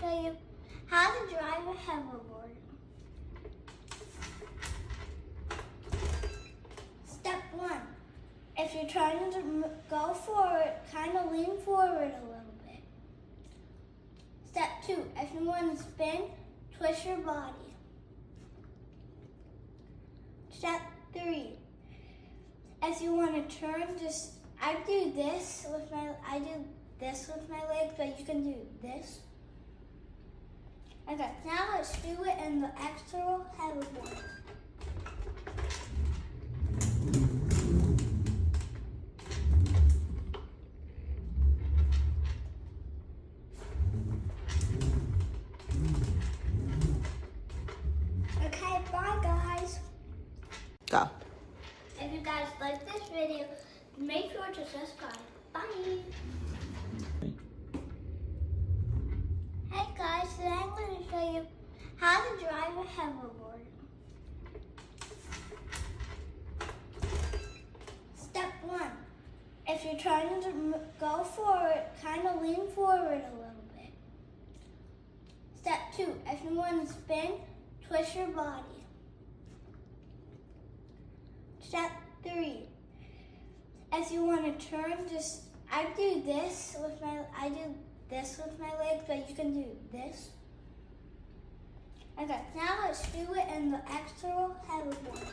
show you how to drive a hoverboard. Step 1. If you're trying to go forward, kind of lean forward a little bit. Step 2. If you want to spin, twist your body. Step 3. If you want to turn, I do this with my legs, but you can do this. Okay, now let's do it in the actual hoverboard. Okay, bye guys. Go. If you guys like this video, make sure to subscribe. Bye. Hey guys, today I'm going to show you how to drive a hoverboard. Step 1. If you're trying to go forward, kind of lean forward a little bit. Step 2. If you want to spin, twist your body. Step 3. If you want to turn, I do this with my legs, but you can do this. Okay, now let's do it in the actual hoverboard.